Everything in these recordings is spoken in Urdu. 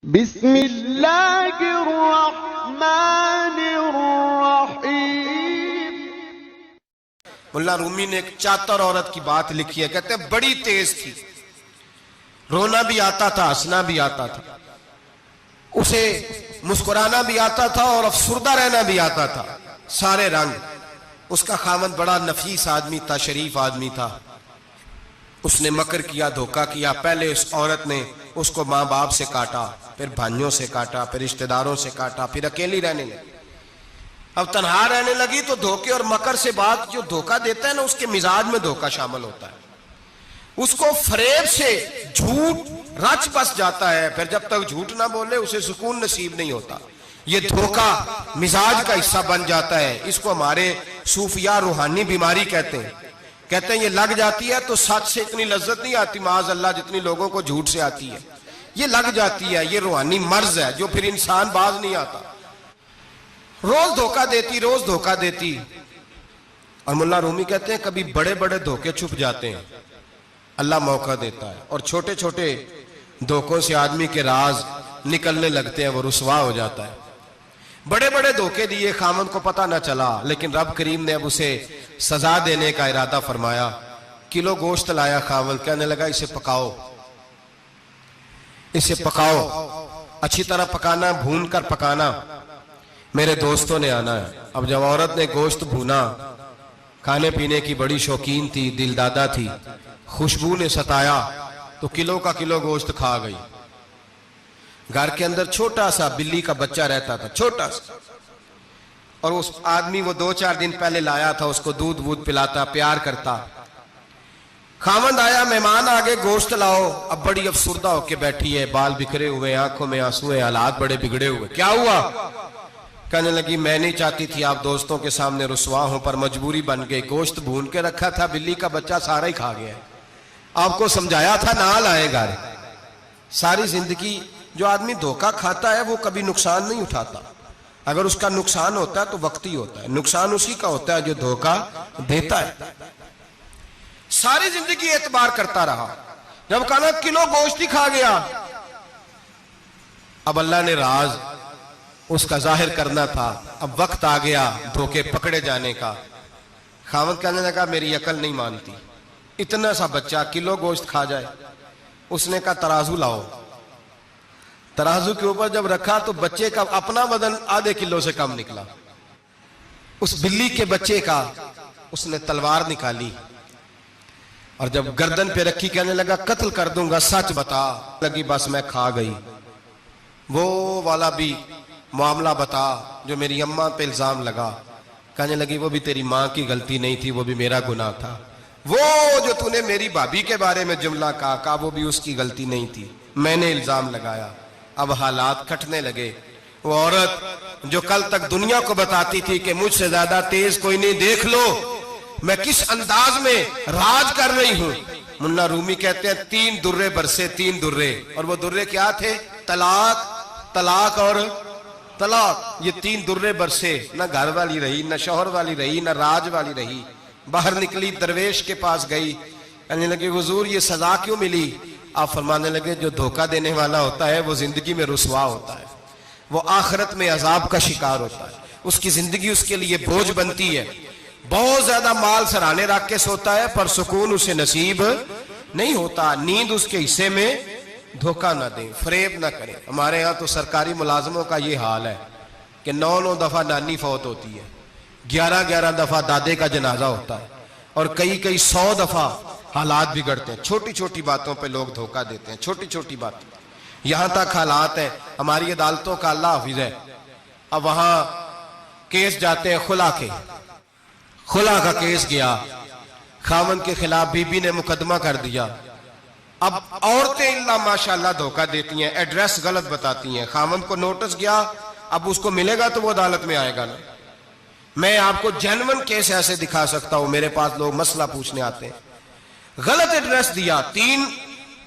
بسم اللہ الرحمن الرحیم۔ مولانا رومی نے ایک چاتر عورت کی بات لکھی ہے، کہتے ہیں بڑی تیز تھی، رونا بھی آتا تھا، ہنسنا بھی آتا تھا، اسے مسکرانا بھی آتا تھا اور افسردہ رہنا بھی آتا تھا، سارے رنگ۔ اس کا خاوند بڑا نفیس آدمی تھا، شریف آدمی تھا۔ اس نے مکر کیا، دھوکہ کیا۔ پہلے اس عورت نے اس کو ماں باپ سے کاٹا، پھر بھائیوں سے کاٹا، پھر رشتہ داروں سے کاٹا، پھر اکیلی رہنے لگی۔ اب تنہا رہنے لگی تو دھوکے اور مکر سے بات، جو دھوکہ دیتا ہے نا اس کے مزاج میں دھوکہ شامل ہوتا ہے، اس کو فریب سے جھوٹ رچ بس جاتا ہے، پھر جب تک جھوٹ نہ بولے اسے سکون نصیب نہیں ہوتا۔ یہ دھوکہ مزاج کا حصہ بن جاتا ہے۔ اس کو ہمارے صوفیاء روحانی بیماری کہتے ہیں۔ کہتے ہیں یہ لگ جاتی ہے تو سچ سے اتنی لذت نہیں آتی معاذ اللہ جتنی لوگوں کو جھوٹ سے آتی ہے۔ یہ لگ جاتی ہے، یہ روحانی مرض ہے جو پھر انسان باز نہیں آتا۔ روز دھوکہ دیتی، روز دھوکہ دیتی۔ اور مولانا رومی کہتے ہیں کبھی بڑے بڑے دھوکے چھپ جاتے ہیں، اللہ موقع دیتا ہے، اور چھوٹے چھوٹے دھوکوں سے آدمی کے راز نکلنے لگتے ہیں، وہ رسوا ہو جاتا ہے۔ بڑے بڑے دھوکے دیے، خامن کو پتہ نہ چلا، لیکن رب کریم نے اب اسے سزا دینے کا ارادہ فرمایا۔ کلو گوشت لایا خامن، کہنے لگا اسے پکاؤ، اسے پکاؤ، اچھی طرح پکانا، بھون کر پکانا، میرے دوستوں نے آنا ہے۔ اب جب عورت نے گوشت بھونا، کھانے پینے کی بڑی شوقین تھی، دل دادا تھی، خوشبو نے ستایا تو کلو کا کلو گوشت کھا گئی۔ گھر کے اندر چھوٹا سا بلی کا بچہ رہتا تھا، چھوٹا سا، اور اس آدمی وہ 2-4 دن پہلے لایا تھا، اس کو دودھ وودھ پلاتا، پیار کرتا۔ خاوند آیا، مہمان آگے، گوشت لاؤ۔ اب بڑی افسردہ ہو کے بیٹھی ہے، بال بکھرے ہوئے، آنکھوں میں آنسو ہیں، حالات بڑے بگڑے ہوئے۔ کیا ہوا؟ کہنے لگی میں نہیں چاہتی تھی آپ دوستوں کے سامنے رسوا ہوں، پر مجبوری بن گئی، گوشت بھون کے رکھا تھا، بلی کا بچہ سارا ہی کھا گیا ہے۔ آپ کو سمجھایا تھا نہ لائے گھر۔ ساری زندگی جو آدمی دھوکہ کھاتا ہے وہ کبھی نقصان نہیں اٹھاتا، اگر اس کا نقصان ہوتا ہے تو وقتی ہوتا ہے، نقصان اسی کا ہوتا ہے جو دھوکہ دیتا ہے۔ ساری زندگی اعتبار کرتا رہا، جب کہا کلو گوشت ہی کھا گیا۔ اب اللہ نے راز اس کا ظاہر کرنا تھا، اب وقت آ گیا دھوکے پکڑے جانے کا۔ خاوند کہنے لگا میری عقل نہیں مانتی، اتنا سا بچہ کلو گوشت کھا جائے۔ اس نے کہا ترازو لاؤ۔ ترازو کے اوپر جب رکھا تو بچے کا اپنا وزن آدھے کلو سے کم نکلا۔ اس بلی کے بچے کا اس نے تلوار نکالی اور جب گردن پہ رکھی، کہنے لگا قتل کر دوں گا، سچ بتا۔ لگی بس میں کھا گئی۔ وہ والا بھی معاملہ بتا جو میری اماں پہ الزام لگا۔ کہنے لگی وہ بھی تیری ماں کی غلطی نہیں تھی، وہ بھی میرا گناہ تھا۔ وہ جو تو نے میری بھابھی کے بارے میں جملہ کہا وہ بھی اس کی غلطی نہیں تھی، میں نے الزام لگایا۔ اب حالات کھٹنے لگے۔ وہ عورت جو کل تک دنیا کو بتاتی تھی کہ مجھ سے زیادہ تیز کوئی نہیں، دیکھ لو میں کس انداز میں راج کر رہی ہوں۔ مولانا رومی کہتے ہیں 3 درے برسے، 3 درے، اور وہ درے کیا تھے؟ طلاق، طلاق اور طلاق۔ یہ 3 درے برسے، نہ گھر والی رہی، نہ شوہر والی رہی، نہ راج والی رہی۔ باہر نکلی، درویش کے پاس گئی، کہنے لگی حضور یہ سزا کیوں ملی؟ آپ فرمانے لگے جو دھوکہ دینے والا ہوتا ہے وہ زندگی میں رسوا ہوتا ہے، وہ آخرت میں عذاب کا شکار ہوتا ہے، اس کی زندگی اس کے لیے بوجھ بنتی ہے۔ بہت زیادہ مال سرانے رکھ کے سوتا ہے پر سکون اسے نصیب نہیں ہوتا۔ نیند اس کے حصے میں، دھوکہ نہ دیں، فریب نہ کریں۔ ہمارے ہاں تو سرکاری ملازموں کا یہ حال ہے کہ 9 دفعہ نانی فوت ہوتی ہے، 11 دفعہ دادے کا جنازہ ہوتا ہے، اور کئی 100 دفعہ حالات بگڑتے ہیں۔ چھوٹی چھوٹی باتوں پہ لوگ دھوکہ دیتے ہیں، چھوٹی چھوٹی باتیں، یہاں تک حالات ہیں۔ ہماری عدالتوں کا اللہ حافظ ہے، اب وہاں کیس جاتے ہیں خلا کے، خلا کا کیس گیا، خاوند کے خلاف بی بی نے مقدمہ کر دیا۔ اب عورتیں اللہ ماشاءاللہ دھوکہ دیتی ہیں، ایڈریس غلط بتاتی ہیں، خاوند کو نوٹس گیا، اب اس کو ملے گا تو وہ عدالت میں آئے گا نا۔ میں آپ کو جینون کیس ایسے دکھا سکتا ہوں، میرے پاس لوگ مسئلہ پوچھنے آتے ہیں، غلط ایڈریس دیا، 3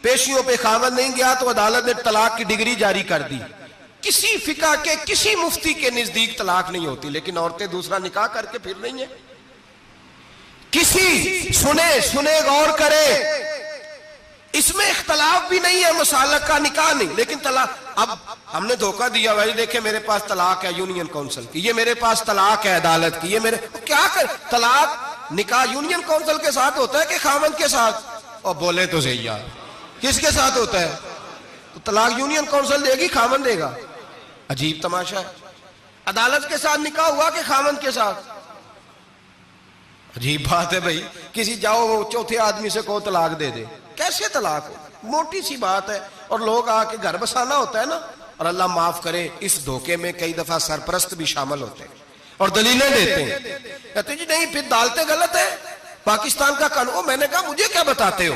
پیشیوں پہ خاوند نہیں گیا تو عدالت نے طلاق کی ڈگری جاری کر دی۔ کسی فقہ کے کسی مفتی کے نزدیک طلاق نہیں ہوتی، لیکن عورتیں دوسرا نکاح کر کے پھر رہی ہیں۔ کسی سنے غور کرے، اس میں اختلاف بھی نہیں ہے، مسالک کا نکاح نہیں، لیکن طلاق اب ہم نے دھوکہ دیا بھائی دیکھیں میرے پاس طلاق ہے یونین کونسل کی، یہ میرے پاس طلاق ہے عدالت کی، یہ میرے کیا کر طلاق نکاح یونین کونسل کے ساتھ ہوتا ہے کہ خاوند کے ساتھ؟ اور بولے تو صحیح یار، کس کے ساتھ ہوتا ہے؟ تو طلاق یونین کونسل دے گی خاوند دے گا؟ عجیب تماشا ہے۔ عدالت کے ساتھ نکاح ہوا کہ خاوند کے ساتھ؟ عجیب بات ہے بھائی، کسی جاؤ چوتھے آدمی سے کو طلاق دے دے، کیسے طلاق ہو؟ موٹی سی بات ہے، اور لوگ آ کے گھر بسانا ہوتا ہے نا، اور اللہ معاف کرے اس دھوکے میں کئی دفعہ سرپرست بھی شامل ہوتے ہیں اور دلیلیں دیتے ہیں، کہتے جی نہیں پھر ڈالتے غلط ہے، پاکستان کا قانون۔ میں نے کہا مجھے کیا بتاتے ہو؟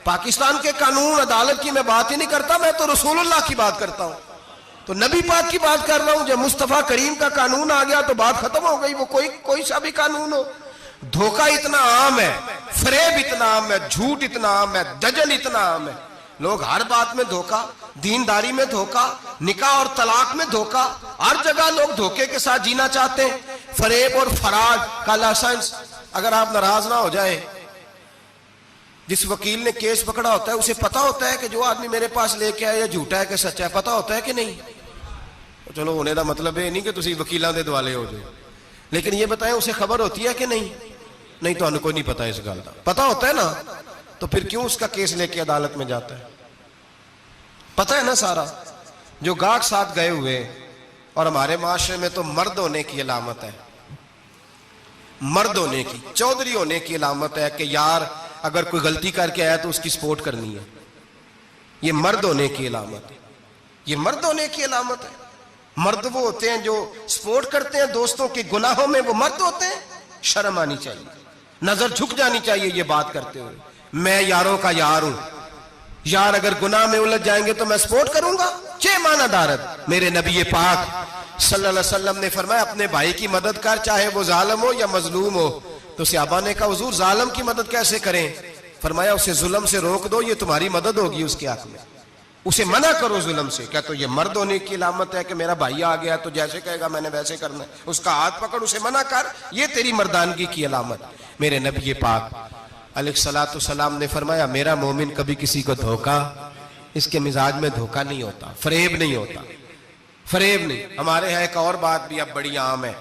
پاکستان کے قانون عدالت کی میں بات ہی نہیں کرتا، میں تو رسول اللہ کی بات کرتا ہوں، تو نبی پاک کی بات کر رہا ہوں۔ جب مصطفیٰ کریم کا قانون آ گیا تو بات ختم ہو گئی، وہ کوئی سا بھی قانون ہو۔ دھوکہ اتنا عام ہے، فریب اتنا عام ہے، جھوٹ اتنا عام ہے، دجل اتنا عام ہے، لوگ ہر بات میں دھوکہ، دینداری میں دھوکہ، نکاح اور طلاق میں دھوکہ، ہر جگہ لوگ دھوکے کے ساتھ جینا چاہتے ہیں، فریب اور فراڈ کا لائسنس۔ اگر آپ ناراض نہ ہو جائیں، جس وکیل نے کیس پکڑا ہوتا ہے اسے پتا ہوتا ہے کہ جو آدمی میرے پاس لے کے آیا جھوٹا ہے کہ سچا ہے، پتا ہوتا ہے کہ نہیں؟ چلو ہونے کا مطلب یہ نہیں کہ تسی وکیلاں دے دوالے ہو جائے، لیکن یہ بتائیں اسے خبر ہوتی ہے کہ نہیں تو انہیں کوئی نہیں پتا اس گل کا، پتا ہوتا ہے نا، تو پھر کیوں اس کا کیس لے کے عدالت میں جاتا ہے؟ پتا ہے نا سارا۔ جو گاہک ساتھ گئے ہوئے، اور ہمارے معاشرے میں تو مرد ہونے کی علامت ہے، مرد ہونے کی، چودھری ہونے کی علامت ہے کہ یار اگر کوئی غلطی کر کے آیا تو اس کی سپورٹ کرنی ہے، یہ مرد ہونے کی علامت ہے، یہ مرد ہونے کی علامت ہے۔ مرد وہ ہوتے ہیں جو سپورٹ کرتے ہیں دوستوں کے گناہوں میں، وہ مرد ہوتے ہیں۔ شرم آنی چاہیے، نظر جھک جانی چاہیے یہ بات کرتے ہوئے۔ میں یاروں کا یار ہوں، یار اگر گناہ میں الجھ جائیں گے تو میں سپورٹ کروں گا؟ چے مانا دارد۔ میرے نبی پاک صلی اللہ علیہ وسلم نے فرمایا اپنے بھائی کی مدد کر، چاہے وہ ظالم ہو یا مظلوم ہو۔ تو صحابہ نے کہا حضور ظالم کی مدد کیسے کریں؟ فرمایا اسے ظلم سے روک دو، یہ تمہاری مدد ہوگی اس کے حق میں، اسے منع کرو ظلم سے۔ کیا تو یہ مرد ہونے کی علامت ہے کہ میرا بھائی آ گیا تو جیسے کہے گا میں نے ویسے کرنا ہے، اس کا ہاتھ پکڑ اسے منع کر، یہ تیری مردانگی کی علامت۔ میرے نبی پاک علیہ الصلوۃ والسلام نے فرمایا میرا مومن کبھی کسی کو دھوکا، اس کے مزاج میں دھوکا نہیں ہوتا، فریب نہیں ہوتا، فریب نہیں۔ ہمارے یہاں ایک اور بات بھی اب بڑی عام ہے،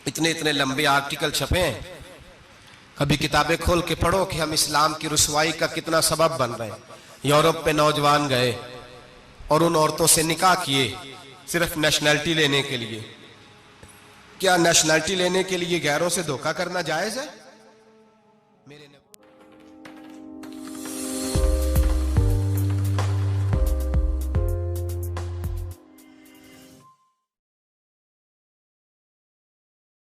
اتنے لمبے آرٹیکل چھپے ہیں، کبھی کتابیں کھول کے پڑھو کہ ہم اسلام کی رسوائی کا کتنا سبب بن رہے ہیں۔ یورپ پہ نوجوان گئے اور ان عورتوں سے نکاح کیے صرف نیشنلٹی لینے کے لیے۔ کیا نیشنلٹی لینے کے لیے غیروں سے دھوکہ کرنا جائز ہے؟ میرے